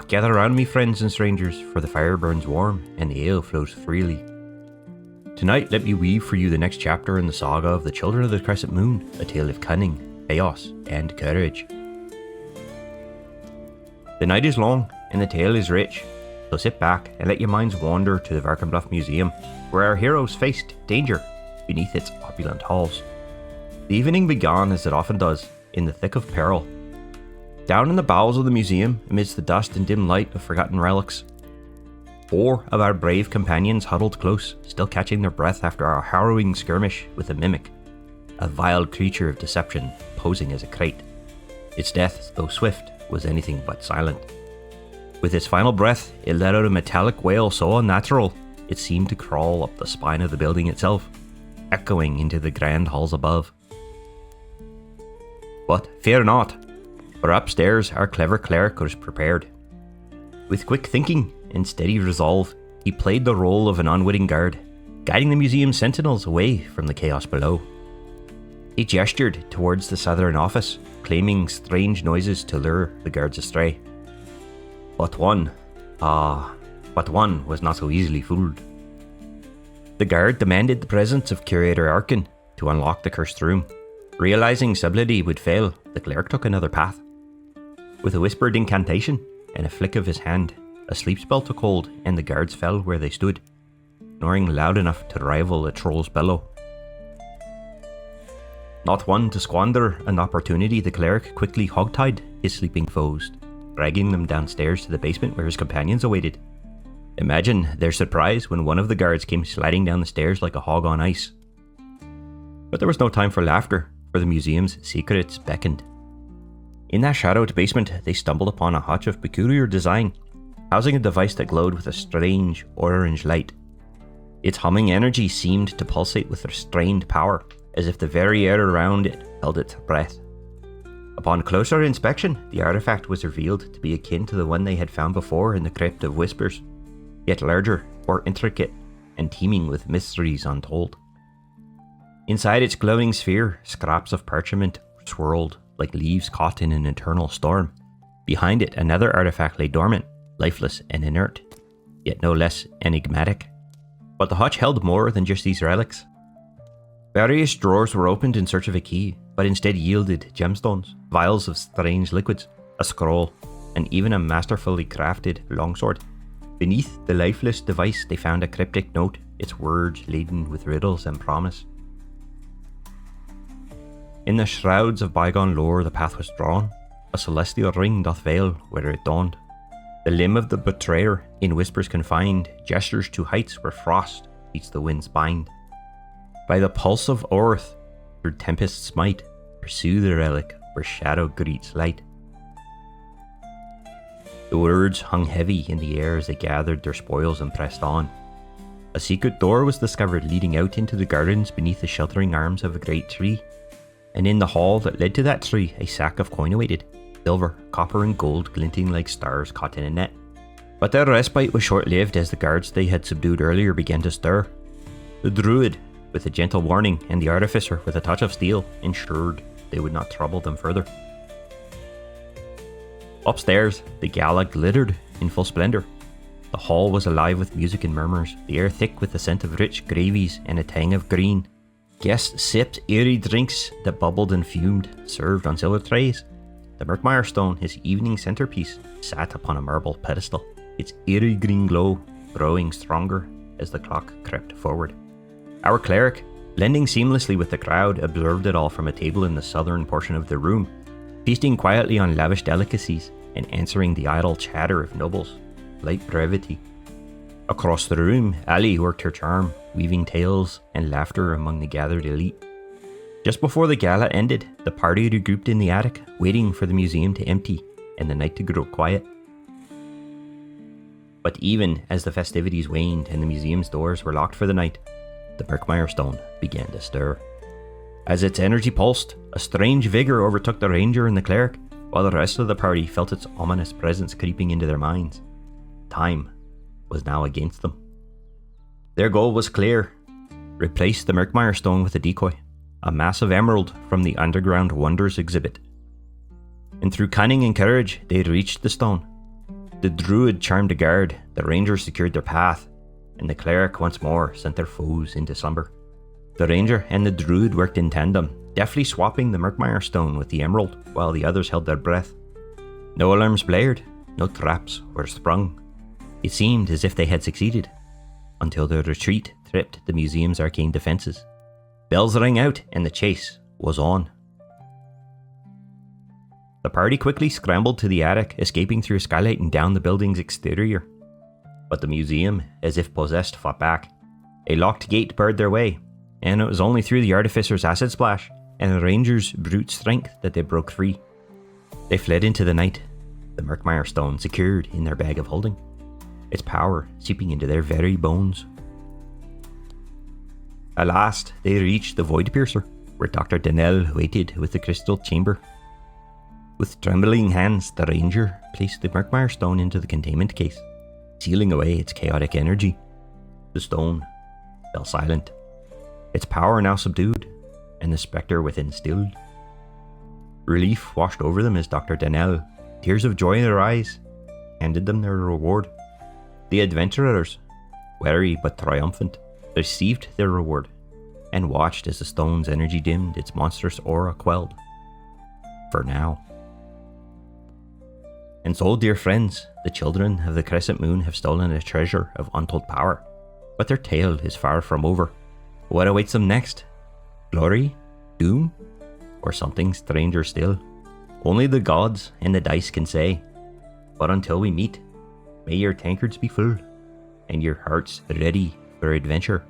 Gather round me, friends and strangers, for the fire burns warm and the ale flows freely. Tonight, let me weave for you the next chapter in the saga of the Children of the Crescent Moon, a tale of cunning, chaos, and courage. The night is long, and the tale is rich, so sit back and let your minds wander to the Varkenbluff Museum, where our heroes faced danger beneath its opulent halls. The evening began, as it often does, in the thick of peril. Down in the bowels of the museum, amidst the dust and dim light of forgotten relics, 4 of our brave companions huddled close, still catching their breath after our harrowing skirmish with a mimic, a vile creature of deception posing as a crate. Its death, though swift, was anything but silent. With its final breath, it let out a metallic wail so unnatural, it seemed to crawl up the spine of the building itself, echoing into the grand halls above. But fear not, for upstairs our clever cleric was prepared. With quick thinking and steady resolve, he played the role of an unwitting guard, guiding the museum's sentinels away from the chaos below. He gestured towards the southern office, claiming strange noises to lure the guards astray. But one was not so easily fooled. The guard demanded the presence of Curator Arkin to unlock the cursed room. Realizing subtlety would fail, the cleric took another path. With a whispered incantation and a flick of his hand, a sleep spell took hold and the guards fell where they stood, snoring loud enough to rival a troll's bellow. Not one to squander an opportunity, the cleric quickly hogtied his sleeping foes, dragging them downstairs to the basement where his companions awaited. Imagine their surprise when one of the guards came sliding down the stairs like a hog on ice. But there was no time for laughter, for the museum's secrets beckoned. In that shadowed basement, they stumbled upon a hutch of peculiar design, housing a device that glowed with a strange orange light. Its humming energy seemed to pulsate with restrained power, as if the very air around it held its breath. Upon closer inspection, the artifact was revealed to be akin to the one they had found before in the Crypt of Whispers, yet larger, more intricate, and teeming with mysteries untold. Inside its glowing sphere, scraps of parchment swirled like leaves caught in an eternal storm. Behind it, another artifact lay dormant, lifeless and inert, yet no less enigmatic. But the hutch held more than just these relics. Various drawers were opened in search of a key, but instead yielded gemstones, vials of strange liquids, a scroll, and even a masterfully crafted longsword. Beneath the lifeless device, they found a cryptic note, its words laden with riddles and promise. In the shrouds of bygone lore, the path was drawn. A celestial ring doth veil where it dawned. The limb of the betrayer, in whispers confined, gestures to heights where frost beats the winds bind. By the pulse of Orth, through tempest's might, pursue the relic where shadow greets light. The words hung heavy in the air as they gathered their spoils and pressed on. A secret door was discovered leading out into the gardens beneath the sheltering arms of a great tree. And in the hall that led to that tree, a sack of coin awaited, silver, copper and gold glinting like stars caught in a net. But their respite was short-lived as the guards they had subdued earlier began to stir. The druid, with a gentle warning, and the artificer, with a touch of steel, ensured they would not trouble them further. Upstairs, the Gala glittered in full splendour. The hall was alive with music and murmurs, the air thick with the scent of rich gravies and a tang of green. Guests sipped airy drinks that bubbled and fumed, served on silver trays. The Murkmire stone, his evening centerpiece, sat upon a marble pedestal, its eerie green glow growing stronger as the clock crept forward. Our cleric, blending seamlessly with the crowd, observed it all from a table in the southern portion of the room, feasting quietly on lavish delicacies and answering the idle chatter of nobles, light brevity. Across the room, Ali worked her charm, weaving tales and laughter among the gathered elite. Just before the gala ended, the party regrouped in the attic, waiting for the museum to empty and the night to grow quiet. But even as the festivities waned and the museum's doors were locked for the night, the Murkmire stone began to stir. As its energy pulsed, a strange vigour overtook the ranger and the cleric, while the rest of the party felt its ominous presence creeping into their minds. Time was now against them. Their goal was clear: replace the Murkmire stone with a decoy, a massive emerald from the Underground Wonders exhibit. And through cunning and courage, they reached the stone. The druid charmed the guard, the rangers secured their path, and the cleric once more sent their foes into slumber. The ranger and the druid worked in tandem, deftly swapping the Murkmire stone with the emerald while the others held their breath. No alarms blared, no traps were sprung. It seemed as if they had succeeded, until the retreat tripped the museum's arcane defences. Bells rang out and the chase was on. The party quickly scrambled to the attic, escaping through a skylight and down the building's exterior. But the museum, as if possessed, fought back. A locked gate barred their way, and it was only through the artificer's acid splash and the ranger's brute strength that they broke free. They fled into the night, the Murkmire stone secured in their bag of holding, its power seeping into their very bones. At last, they reached the Void Piercer, where Dr. Denell waited with the crystal chamber. With trembling hands, the ranger placed the Murkmire stone into the containment case, sealing away its chaotic energy. The stone fell silent, its power now subdued, and the spectre within stilled. Relief washed over them as Dr. Denell, tears of joy in their eyes, handed them their reward. The adventurers, wary but triumphant, received their reward, and watched as the stone's energy dimmed, its monstrous aura quelled. For now. And so, dear friends, the children of the Crescent Moon have stolen a treasure of untold power, but their tale is far from over. What awaits them next? Glory? Doom? Or something stranger still? Only the gods and the dice can say. But until we meet, may your tankards be full, and your hearts ready for adventure.